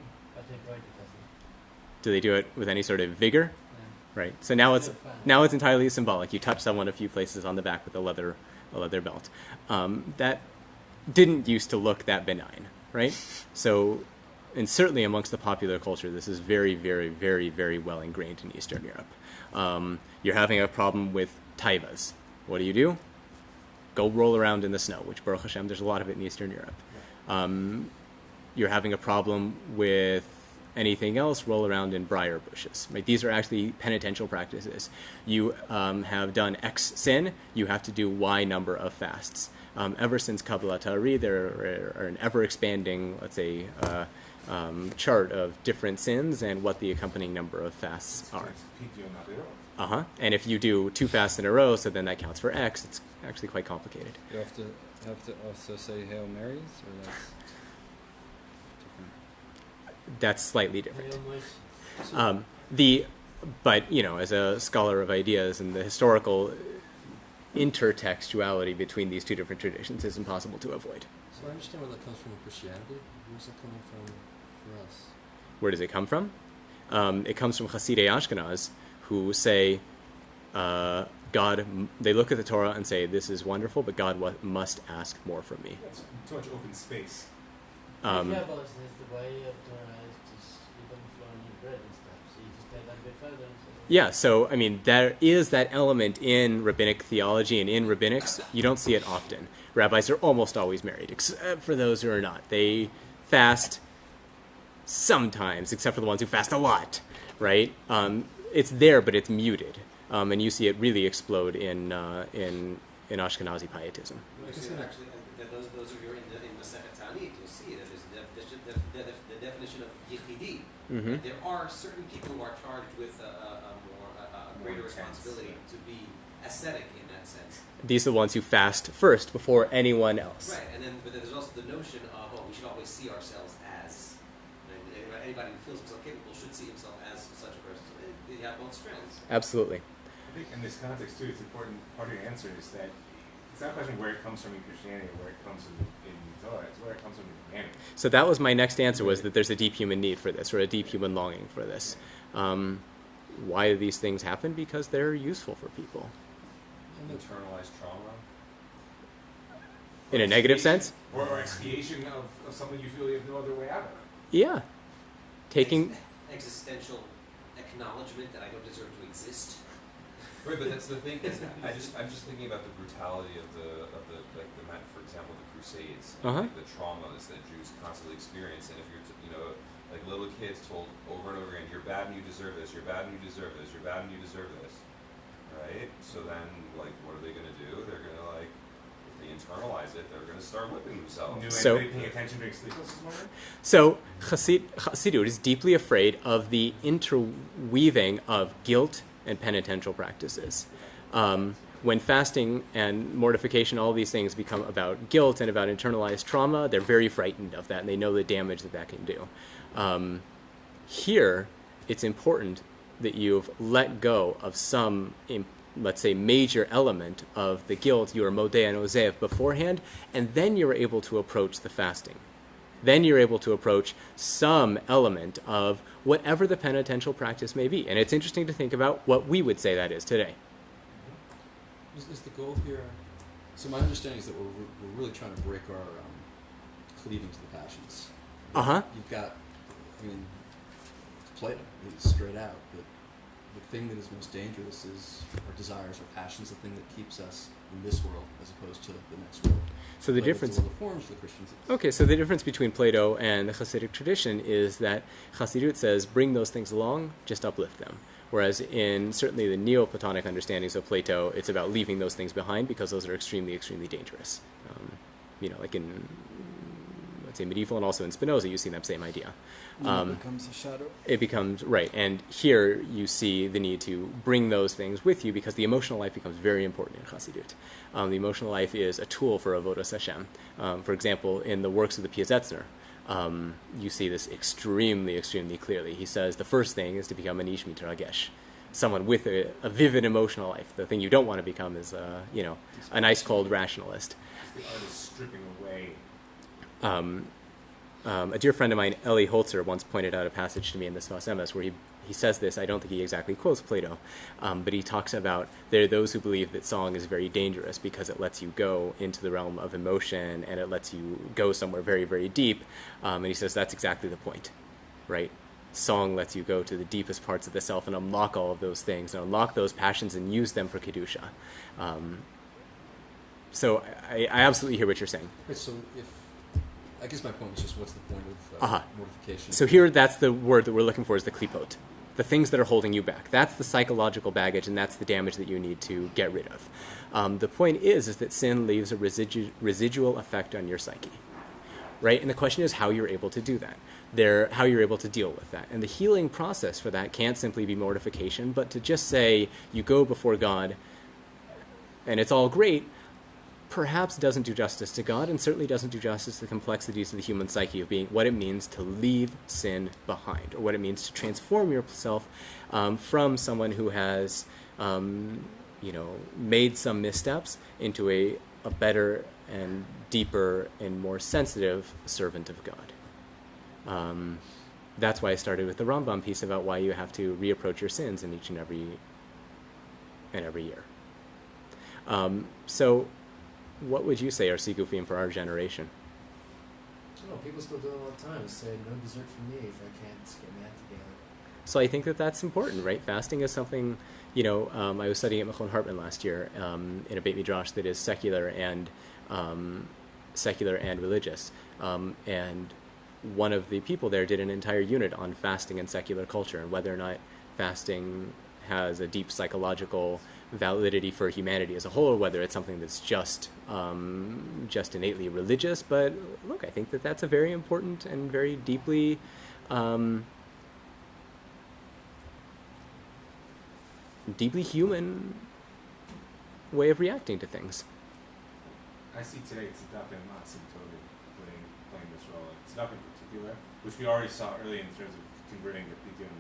Do they do it with any sort of vigor? Right. So now it's entirely symbolic. You touch someone a few places on the back with a leather belt. That didn't used to look that benign, right? So, and certainly amongst the popular culture, this is very, very, very, very well ingrained in Eastern Europe. You're having a problem with taivas. What do? Go roll around in the snow, which Baruch Hashem, there's a lot of it in Eastern Europe. You're having a problem with anything else, roll around in briar bushes. Right? These are actually penitential practices. You have done X sin, you have to do Y number of fasts. Ever since Kabbalah Ta'ari, there are an ever-expanding, let's say, chart of different sins and what the accompanying number of fasts are. And if you do 2 fasts in a row, so then that counts for X, it's actually quite complicated. You have to also say Hail Marys, or that's different? That's slightly different. But as a scholar of ideas and the historical intertextuality between these two different traditions is impossible to avoid. So I understand where that comes from in Christianity. Where's that coming from for us? Where does it come from? It comes from Hasidei Ashkenaz, who say, God, they look at the Torah and say, this is wonderful, but God must ask more from me. That's too much open space. Yeah, but it's the way of Torah is just, you don't flow any bread and stuff, so you just take that a bit further. Yeah, so, there is that element in rabbinic theology and in rabbinics. You don't see it often. Rabbis are almost always married, except for those who are not. They fast sometimes, except for the ones who fast a lot, right? It's there, but it's muted. And you see it really explode in Ashkenazi pietism. Actually, those of you in the Second Tanit, you'll see that there's the definition of yichidi. Mm-hmm. There are certain people who are charged with a greater responsibility to be ascetic in that sense. These are the ones who fast first before anyone else. Right, but then there's also the notion of, we should always see ourselves as, anybody who feels himself capable should see himself as such a person. So you have both strands. Absolutely. I think in this context too, it's important. Part of your answer is that it's not a question of where it comes from in Christianity or where it comes from in Torah. It's where it comes from in humanity. So that was my next answer, was that there's a deep human need for this, or a deep human longing for this. Why do these things happen? Because they're useful for people. Internalized trauma? In a negative sense? Or expiation of something you feel you have no other way out of. Yeah. Taking... Existential acknowledgement that I don't deserve to exist. Right, but that's the thing. I'm just thinking about the brutality of the for example, the Crusades, and the traumas that Jews constantly experience. And if you're like little kids told over and over again, you're bad and you deserve this, you're bad and you deserve this, you're bad and you deserve this, right? So then, what are they going to do? They're going to if they internalize realize it, they're going to start whipping themselves. Knew So- anybody paying attention during sleepless this morning? So Hasidut is deeply afraid of the interweaving of guilt and penitential practices. When fasting and mortification, all these things become about guilt and about internalized trauma, they're very frightened of that, and they know the damage that that can do. Here, it's important that you've let go of some, let's say, major element of the guilt, you are modeh and ozev beforehand, and then you're able to approach the fasting. Then you're able to approach some element of whatever the penitential practice may be. And it's interesting to think about what we would say that is today. Is the goal here? So my understanding is that we're really trying to break our cleaving to the passions. Uh-huh. You've got, I mean, Plato is straight out that the thing that is most dangerous is our desires, our passions, the thing that keeps us in this world as opposed to the next world. So the Plato's difference... the world of forms, the Christians is. Okay, so the difference between Plato and the Hasidic tradition is that Hasidut says, bring those things along, just uplift them. Whereas in certainly the Neoplatonic understandings of Plato, it's about leaving those things behind because those are extremely, extremely dangerous. Like in, let's say, medieval and also in Spinoza, you see that same idea. It becomes a shadow. It becomes, right, and here you see the need to bring those things with you because the emotional life becomes very important in Hasidut. The emotional life is a tool for avodas Hashem. For example, in the works of the Piazetzner, you see this extremely, extremely clearly. He says the first thing is to become an ish mitragesh, someone with a vivid emotional life. The thing you don't want to become is, an ice cold rationalist. The artist stripping away. A dear friend of mine, Eli Holzer, once pointed out a passage to me in the Sfas Emes where he says this. I don't think he exactly quotes Plato, but he talks about there are those who believe that song is very dangerous because it lets you go into the realm of emotion and it lets you go somewhere very, very deep. And he says that's exactly the point, right? Song lets you go to the deepest parts of the self and unlock all of those things and unlock those passions and use them for Kedusha. So I absolutely hear what you're saying. Right, so I guess my point was just what's the point of mortification? So here, that's the word that we're looking for is the klipot, the things that are holding you back. That's the psychological baggage, and that's the damage that you need to get rid of. The point is that sin leaves a residual effect on your psyche, right? And the question is how you're able to do that, how you're able to deal with that. And the healing process for that can't simply be mortification, but to just say you go before God, and it's all great, perhaps doesn't do justice to God and certainly doesn't do justice to the complexities of the human psyche of being what it means to leave sin behind or what it means to transform yourself from someone who has made some missteps into a better and deeper and more sensitive servant of God. That's why I started with the Rambam piece about why you have to reapproach your sins in each and every year. So what would you say are Sigufim for our generation? I don't know, people still do it all the time. Say, no dessert for me if I can't get my act together. So I think that that's important, right? Fasting is something, I was studying at Mechon Hartman last year in a Beit Midrash that is secular and religious. And one of the people there did an entire unit on fasting and secular culture and whether or not fasting has a deep psychological validity for humanity as a whole, or whether it's something that's just innately religious. But look, I think that that's a very important and very deeply human way of reacting to things. I see today Tzedakah and Matzah totally playing this role. Tzedakah in particular, which we already saw early in terms of converting the Pidyon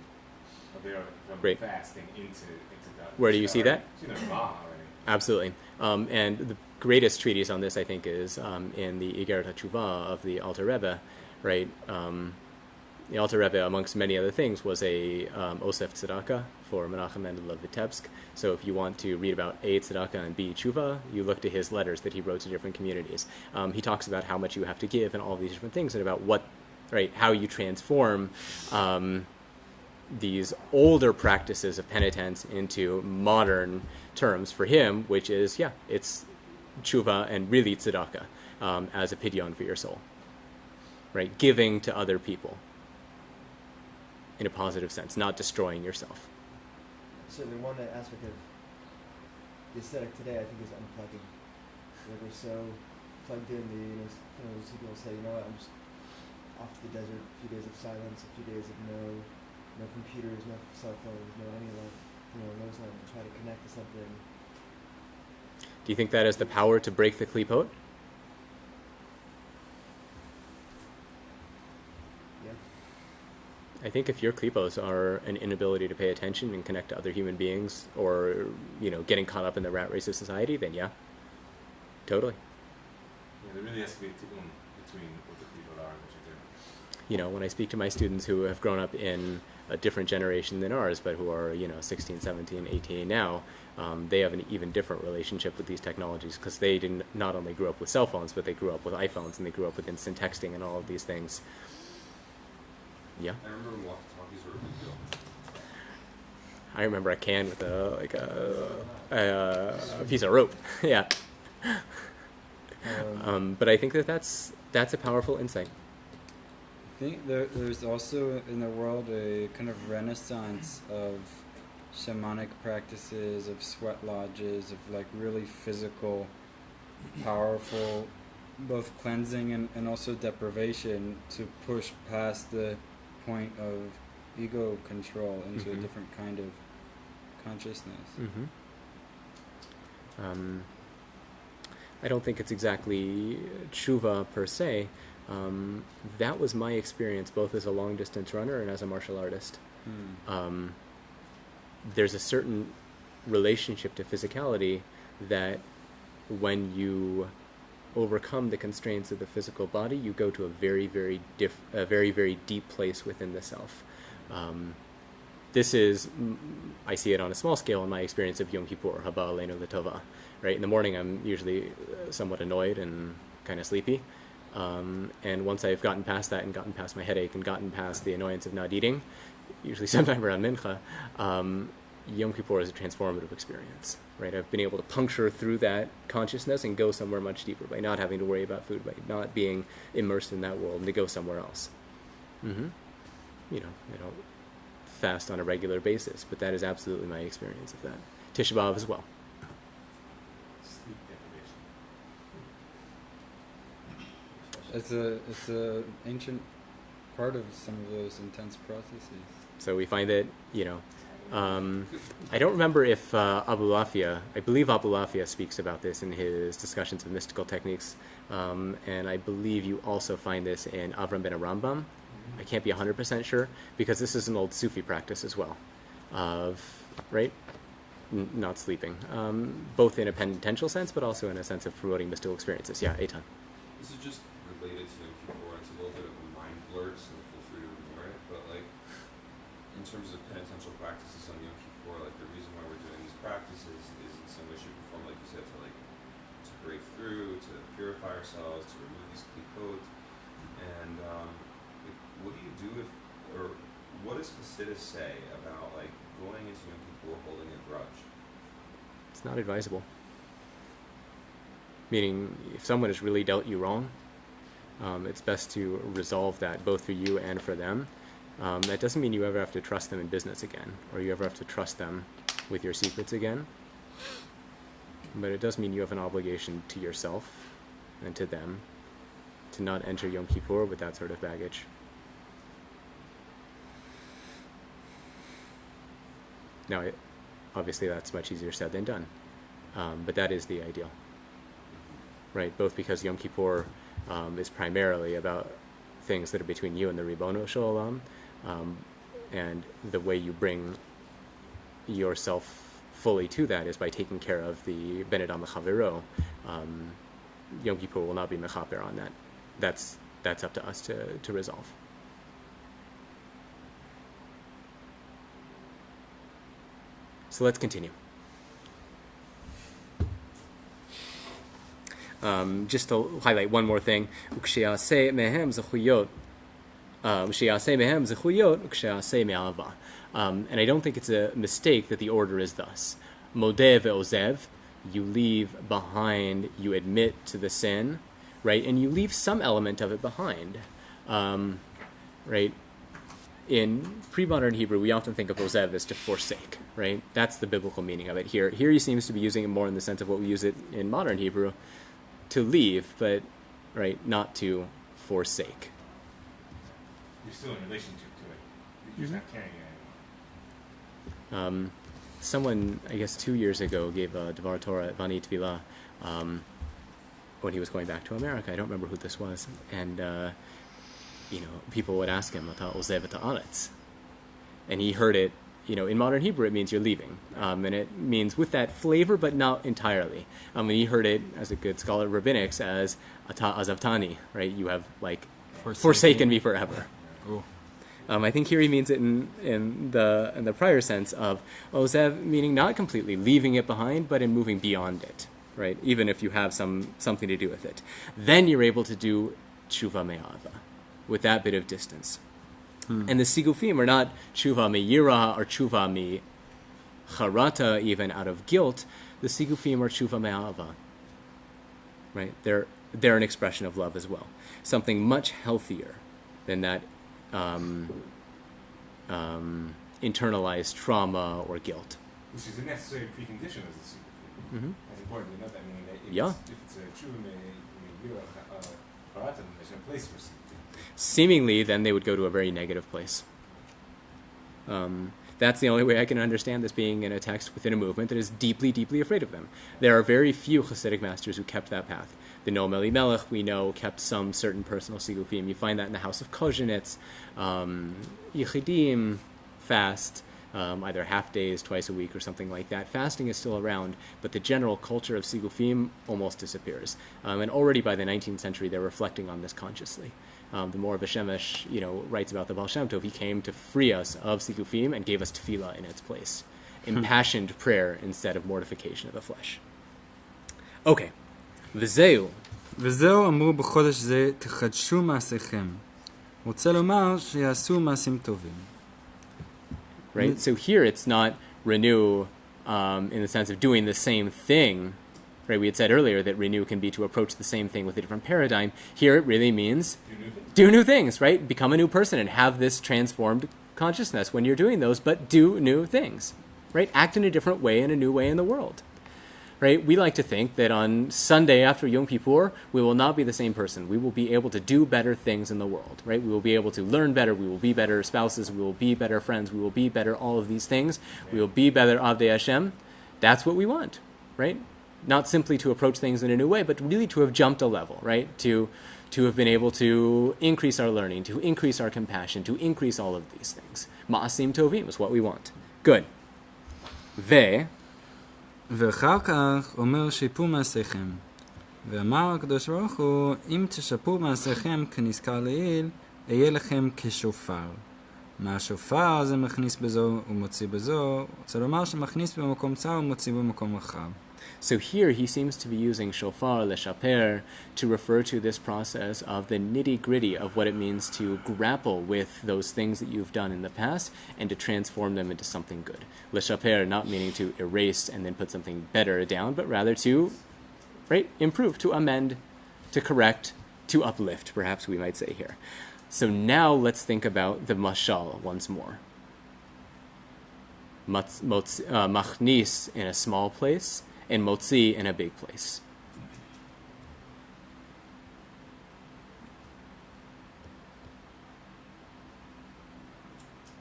from Great. fasting into Tzedakah. Where do you see that? It's in the Ramah already. Absolutely. And the greatest treatise on this, I think, is in the Igeret HaTeshuvah of the Alter Rebbe, right? The Alter Rebbe, amongst many other things, was a Osef Tzedakah for Menachem Mendel of Vitebsk. So if you want to read about A, Tzedakah, and B, Tshuva, you look to his letters that he wrote to different communities. He talks about how much you have to give and all these different things and about how you transform these older practices of penitence into modern terms for him, which is, it's tshuva and really tzedakah as a pidyon for your soul, right? Giving to other people in a positive sense, not destroying yourself. Certainly one aspect of the aesthetic today, I think, is unplugging. We're so plugged in. Some people say, what, I'm just off to the desert, a few days of silence, a few days of no computers, no cell phones, no any of that. Those and try to connect to something. Do you think that has the power to break the klipot? Yeah. I think if your klipos are an inability to pay attention and connect to other human beings, or getting caught up in the rat race of society, then yeah, totally. Yeah, there really has to be a tikkun between what the klipot are and what you're doing. When I speak to my students who have grown up in a different generation than ours, but who are 16, 17, 18 now, they have an even different relationship with these technologies, because they didn't not only grew up with cell phones, but they grew up with iPhones, and they grew up with instant texting and all of these things. Yeah. I remember when walkie-talkies were a big deal. I remember a can with a piece of rope. Yeah. But I think that's a powerful insight. I think there's also in the world a kind of renaissance of shamanic practices, of sweat lodges, of like really physical, powerful, both cleansing and also deprivation, to push past the point of ego control into a different kind of consciousness. I don't think it's exactly tshuva per se. That was my experience both as a long-distance runner and as a martial artist. There's a certain relationship to physicality that when you overcome the constraints of the physical body, you go to a very, very deep place within the self. This is, I see it on a small scale in my experience of Yom Kippur, Haba Aleinu L'Tova. Right, in the morning I'm usually somewhat annoyed and kind of sleepy. And once I've gotten past that and gotten past my headache and gotten past the annoyance of not eating, usually sometime around Mincha, Yom Kippur is a transformative experience. Right, I've been able to puncture through that consciousness and go somewhere much deeper by not having to worry about food, by not being immersed in that world, and to go somewhere else. I don't fast on a regular basis, but that is absolutely my experience of that. Tisha B'Av as well. Sleep deprivation. It's a ancient part of some of those intense processes. So we find that, I don't remember if Abu Lafia, I believe Abu Lafia speaks about this in his discussions of mystical techniques, and I believe you also find this in Avram ben Rambam. I can't be 100% sure, because this is an old Sufi practice as well, not sleeping, both in a penitential sense, but also in a sense of promoting mystical experiences. Yeah, Eitan. This is just related to Yom Kippur. It's a little bit of a mind blur, so feel free to ignore it. But in terms of penitential practices on Yom Kippur, the reason why we're doing these practices is in some way, shape, or form, like you said, to break through, to purify ourselves, to remove these klipot. And what do you do or what does Hasidus say about going into Yom Kippur holding a grudge? It's not advisable. Meaning, if someone has really dealt you wrong, it's best to resolve that both for you and for them. That doesn't mean you ever have to trust them in business again, or you ever have to trust them with your secrets again. But it does mean you have an obligation to yourself and to them to not enter Yom Kippur with that sort of baggage. Now, obviously that's much easier said than done, but that is the ideal. Right, both because Yom Kippur is primarily about things that are between you and the Ribono Shel Olam, and the way you bring yourself fully to that is by taking care of the Ben Adam L'Chavero. Yom Kippur will not be mechaper on that. That's up to us to resolve. So let's continue. Just to highlight one more thing, and I don't think it's a mistake that the order is thus. Modeh ve'ozev, you leave behind, you admit to the sin, right, and you leave some element of it behind, right? In pre-modern Hebrew, we often think of ozev as to forsake, right? That's the biblical meaning of it here. Here he seems to be using it more in the sense of what we use it in modern Hebrew, to leave, but right, not to forsake. You're still in relationship to it. You're just not carrying it anymore. Someone, I guess 2 years ago, gave a Dvar Torah at Vani Tvila when he was going back to America. I don't remember who this was. And, people would ask him, Ata ozev et haaretz. And he heard it, in modern Hebrew it means you're leaving. And it means with that flavor, but not entirely. And he heard it, as a good scholar of rabbinics, as Ata azavtani, right? You have, forsaken me forever. Ooh. I think here he means it in the prior sense of ozev, meaning not completely leaving it behind, but in moving beyond it, right? Even if you have something to do with it. Then you're able to do tshuva me'ava, with that bit of distance. And the sigufim are not tshuva me'yira or tshuva me'charata, even out of guilt. The sigufim are tshuva me'ava, right? They're an expression of love as well. Something much healthier than that internalized trauma or guilt. Which is a necessary precondition of the sigufim. That's important to note that. Meaning that if it's a tshuva me'yira charata, then there's no place for sigufim. Seemingly, then they would go to a very negative place. That's the only way I can understand this being in a text within a movement that is deeply, deeply afraid of them. There are very few Hasidic masters who kept that path. The Noam Elimelech, we know, kept some certain personal sigufim. You find that in the house of Kozhenitz. Yechidim fast, either half days, twice a week, or something like that. Fasting is still around, but the general culture of sigufim almost disappears. And already by the 19th century, they're reflecting on this consciously. The Mor Veshemesh, writes about the Baal Shem Tov. He came to free us of sigufim and gave us tefillah in its place. Impassioned prayer instead of mortification of the flesh. Okay. וזהו. וזהו אמרו בחודש זה, תחדשו מעשיכם. רוצה לומר שיעשו מעשים טובים. Right? So here it's not renew in the sense of doing the same thing. Right? We had said earlier that renew can be to approach the same thing with a different paradigm. Here it really means do new things, right? Become a new person and have this transformed consciousness when you're doing those, but do new things, right? Act in a different way, in a new way in the world, right? We like to think that on Sunday after Yom Kippur, we will not be the same person. We will be able to do better things in the world, right? We will be able to learn better. We will be better spouses. We will be better friends. We will be better all of these things. We will be better Avdei Hashem. That's what we want, right? Not simply to approach things in a new way, but really to have jumped a level, right? To have been able to increase our learning, to increase our compassion, to increase all of these things. Ma'asim tovim is what we want. Good. ואחר כך אומר שיפו מעשיכם. ואמר הקדוש ברוך הוא, אם תשפו מעשיכם כנזכר לעיל, אהיה לכם כשופר. מה השופר זה מכניס בזו ומוציא בזו, רוצה לומר שמכניס במקום צר ומוציא במקום רחב. So here he seems to be using shofar, leshaper, to refer to this process of the nitty-gritty of what it means to grapple with those things that you've done in the past and to transform them into something good. Leshaper, not meaning to erase and then put something better down, but rather to, right, improve, to amend, to correct, to uplift, perhaps we might say here. So now let's think about the mashal once more. Machnis in a small place, and motzi in a big place.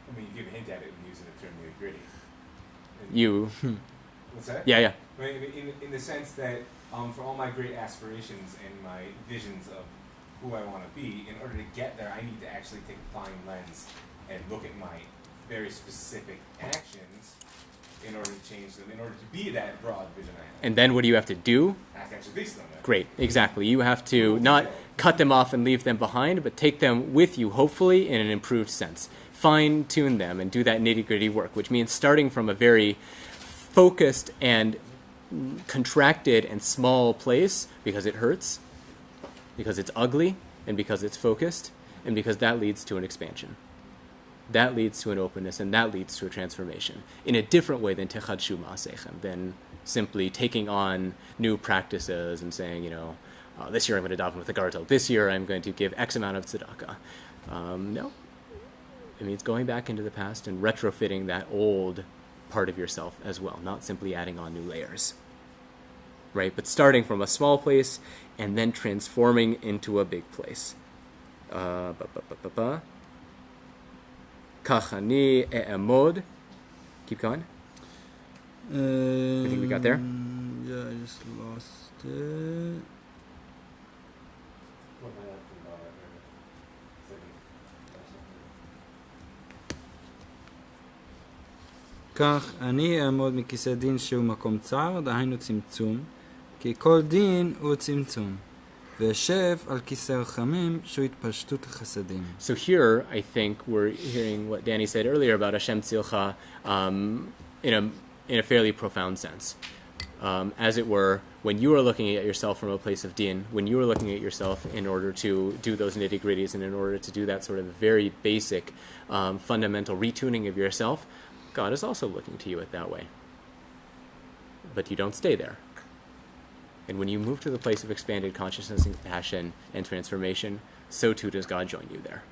I mean, you give a hint at it when using the term nitty-gritty. You. What's that? Yeah. I mean, in the sense that for all my great aspirations and my visions of who I want to be, in order to get there, I need to actually take a fine lens and look at my very specific actions in order to change them, in order to be that broad vision I have. And then what do you have to do? Great, exactly. You have to not cut them off and leave them behind, but take them with you, hopefully, in an improved sense. Fine-tune them and do that nitty-gritty work, which means starting from a very focused and contracted and small place, because it hurts, because it's ugly, and because it's focused, and because that leads to an expansion. That leads to an openness, and that leads to a transformation in a different way than techadshu ma'asechem, than simply taking on new practices and saying, this year I'm going to daven with the gartel. This year I'm going to give X amount of tzedakah. No. It means going back into the past and retrofitting that old part of yourself as well, not simply adding on new layers. right? But starting from a small place and then transforming into a big place. Kach ani e'emod. Keep going. I think we got there. Yeah, I just lost it. כך אני אעמוד מכיסא דין שהוא מקום צר, דהיינו צמצום, כי כל דין הוא צמצום, ואשב על כיסא רחמים שהוא התפשטות החסדים. So here, I think we're hearing what Danny said earlier about Hashem Tzilcha in a fairly profound sense. As it were, when you are looking at yourself from a place of din, when you are looking at yourself in order to do those nitty-gritties and in order to do that sort of very basic, fundamental retuning of yourself, God is also looking to you at that way. But you don't stay there. And when you move to the place of expanded consciousness and compassion and transformation, so too does God join you there.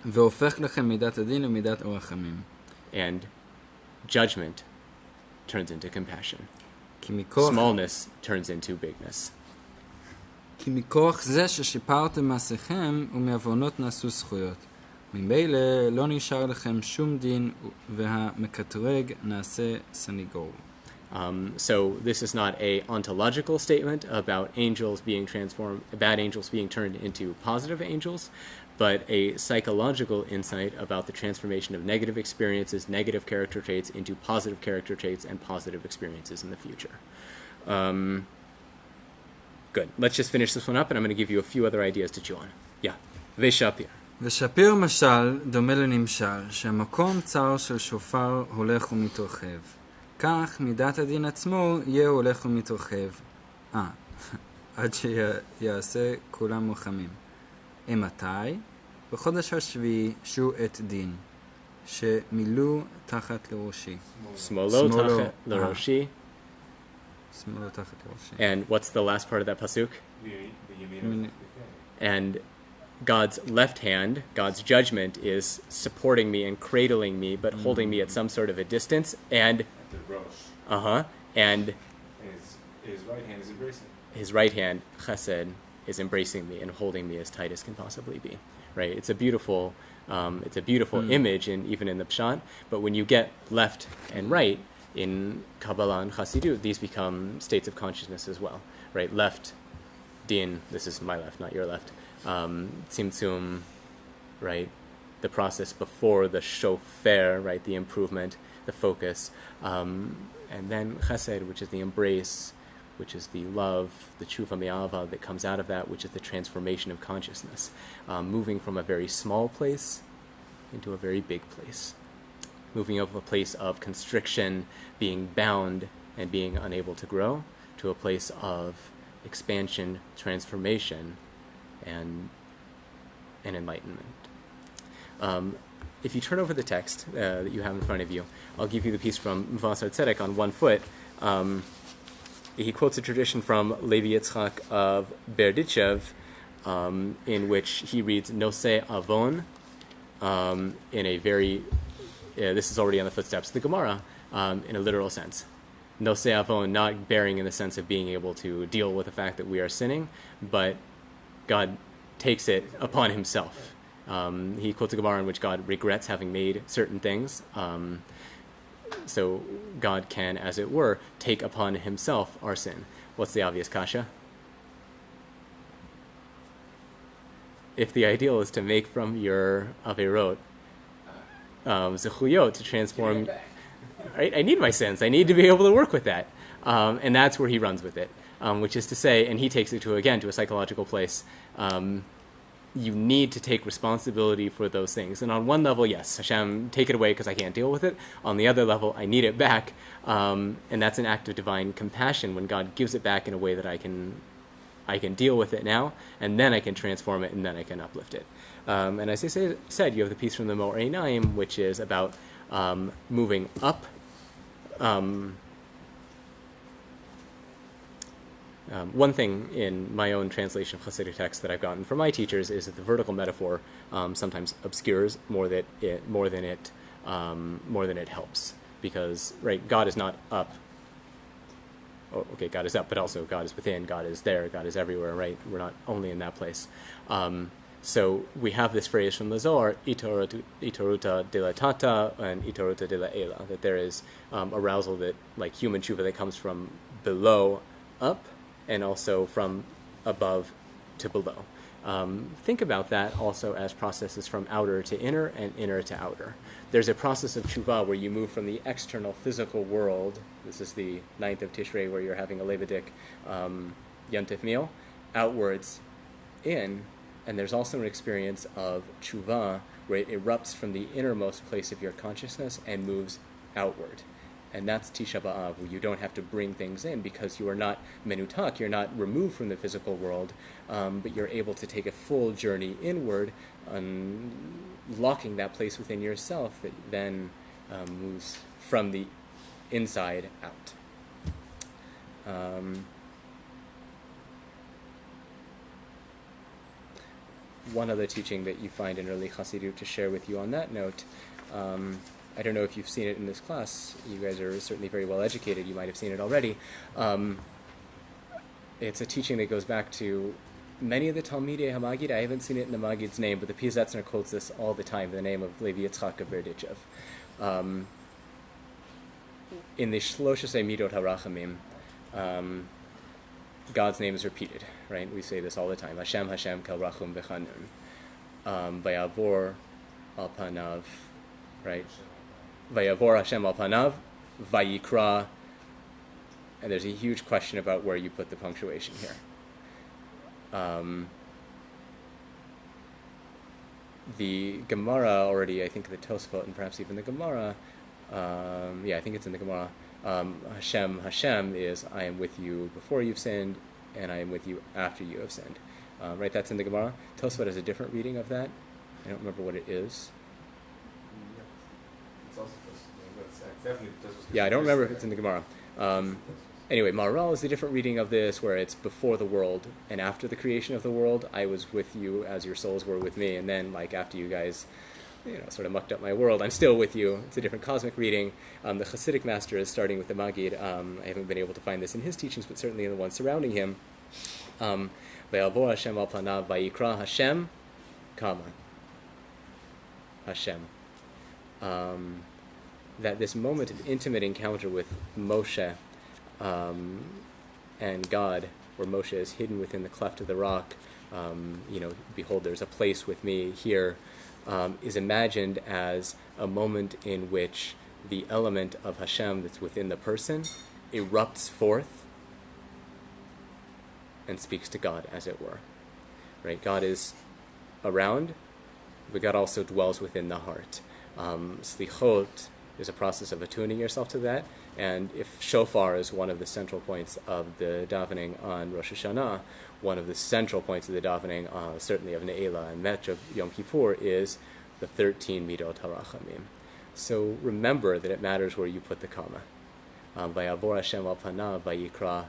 והופך לכם מידת הדין ומידת הרחמים. And judgment turns into compassion. כי מכוח, Smallness turns into bigness. כי מכוח זה ששיפרתם מעשיכם ומעוונות נעשו זכויות. ממילא לא נשאר לכם שום דין והמקטרג נעשה סניגור. So this is not a ontological statement about angels being transformed, bad angels being turned into positive angels, but a psychological insight about the transformation of negative experiences, negative character traits into positive character traits and positive experiences in the future. Good. Let's just finish this one up, and I'm going to give you a few other ideas to chew on. Yeah. Veshapir. ושפיר משל דומה לנמשל, שהמקום צר של שופר הולך ומתרחב. כך מידת הדין עצמו יהיה הולך ומתרחב. עד שיעשה כולם רחמים. מתי? בחודש השביעי שהוא עת דין, שמילאו תחת לראשי. Smolo tachat l'roshi. שמאלו תחת לראשי. And what's the last part of that pasuk? And God's left hand, God's judgment, is supporting me and cradling me, but holding me at some sort of a distance. And and his right hand is embracing. His right hand, chesed, is embracing me and holding me as tight as can possibly be. Right? It's a beautiful image, and even in the pshat. But when you get left and right in kabbalah and Hasidut, these become states of consciousness as well. Right? Left, din. This is my left, not your left. Tzimtzum, right? The process before the shofar, right? The improvement, the focus, and then chesed, which is the embrace, which is the love, the teshuva me'ava that comes out of that, which is the transformation of consciousness, moving from a very small place into a very big place, moving up a place of constriction, being bound and being unable to grow, to a place of expansion, transformation, and enlightenment. If you turn over the text that you have in front of you, I'll give you the piece from Mvasar Tzedek on one foot. He quotes a tradition from Levi Yitzchak of Berditchev, in which he reads Nosei Avon in a very, this is already on the footsteps of the Gemara, in a literal sense. Nosei Avon, not bearing in the sense of being able to deal with the fact that we are sinning, but God takes it upon himself. He quotes a Gemara in which God regrets having made certain things. So God can, as it were, take upon himself our sin. What's the obvious kasha? If the ideal is to make from your averot zechuyot, to transform, right? I need my sins. I need to be able to work with that. And that's where he runs with it. Which is to say, and he takes it to a psychological place, you need to take responsibility for those things. And on one level, yes, Hashem, take it away because I can't deal with it. On the other level, I need it back. And that's an act of divine compassion when God gives it back in a way that I can deal with it now, and then I can transform it, and then I can uplift it. And as I said, you have the piece from the Mo'er Einayim, which is about moving up. One thing in my own translation of Hasidic text that I've gotten from my teachers is that the vertical metaphor sometimes obscures more than it helps. because, right, God is not up. Oh, okay, God is up, but also God is within, God is there, God is everywhere, right? We're not only in that place. So we have this phrase from the Zohar, itaruta dilatata and itaruta dilaela, that there is arousal that, like human tshuva, that comes from below up and also from above to below. Think about that also as processes from outer to inner and inner to outer. There's a process of tshuva where you move from the external physical world. This is the 9th of Tishrei, where you're having a Levitic Yontif meal, outwards in. And there's also an experience of tshuva where it erupts from the innermost place of your consciousness and moves outward. And that's Tisha B'Av, where you don't have to bring things in because you are not menutak, you're not removed from the physical world, but you're able to take a full journey inward, unlocking that place within yourself that then moves from the inside out. One other teaching that you find in early Hasidut to share with you on that note, I don't know if you've seen it in this class. You guys are certainly very well educated. You might have seen it already. It's a teaching that goes back to many of the Talmidei HaMaggid. I haven't seen it in the Maggid's name, but the Piazetzner quotes this all the time, the name of Levi Yitzchak of Berdichev. In the Shloshesei Midot HaRachamim, God's name is repeated, right? We say this all the time. Hashem, Hashem, Kel Rachum V'Chanun. Vayavor al panav, right? Vayavor Hashem al panav, Vayikra. And there's a huge question about where you put the punctuation here. The Gemara already, I think the Tosfot and perhaps even the Gemara, I think it's in the Gemara. Hashem is, I am with you before you've sinned, and I am with you after you have sinned. Right, that's in the Gemara. Tosfot has a different reading of that. I don't remember what it is. It's also definitely. Yeah, I don't remember if it's in the Gemara. Anyway, Maharal is the different reading of this, where it's before the world and after the creation of the world. I was with you as your souls were with me, and then, like, after you guys, sort of mucked up my world, I'm still with you. It's a different cosmic reading. The Hasidic master is starting with the Maggid. I haven't been able to find this in his teachings, but certainly in the ones surrounding him. Ve'alvor Hashem al panav vayikra Hashem kama. Hashem. That this moment of intimate encounter with Moshe and God, where Moshe is hidden within the cleft of the rock, behold, there's a place with me here, is imagined as a moment in which the element of Hashem that's within the person erupts forth and speaks to God, as it were. Right? God is around, but God also dwells within the heart. Slichot is a process of attuning yourself to that, and if shofar is one of the central points of the davening on Rosh Hashanah, one of the central points of the davening, certainly of Ne'ela and Metch of Yom Kippur, is the 13 Midot HaRachamim. So remember that it matters where you put the comma. Vayavor Hashem al panav vayikra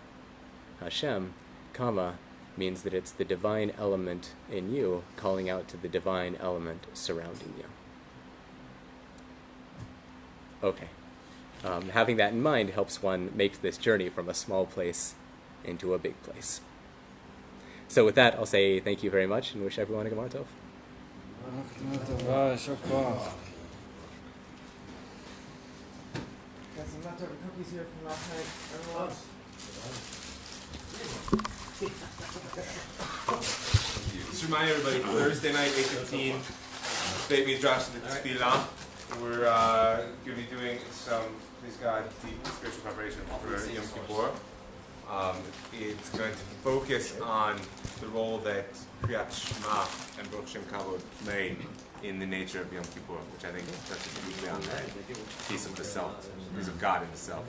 Hashem, comma, means that it's the divine element in you calling out to the divine element surrounding you. Okay. Having that in mind helps one make this journey from a small place into a big place. So with that, I'll say thank you very much and wish everyone a Gemara Tov. Got some leftover cookies here from last night. Everyone Just remind everybody, Thursday night, 8:15, Beit Midrash and the Tefillah. We're going to be doing some, please God, deep spiritual preparation for Yom Kippur. It's going to focus on the role that Kriyat Shema and Baruch Shem Kavod play in the nature of Yom Kippur, which I think touches deeply on that piece of the self, piece of God in the self.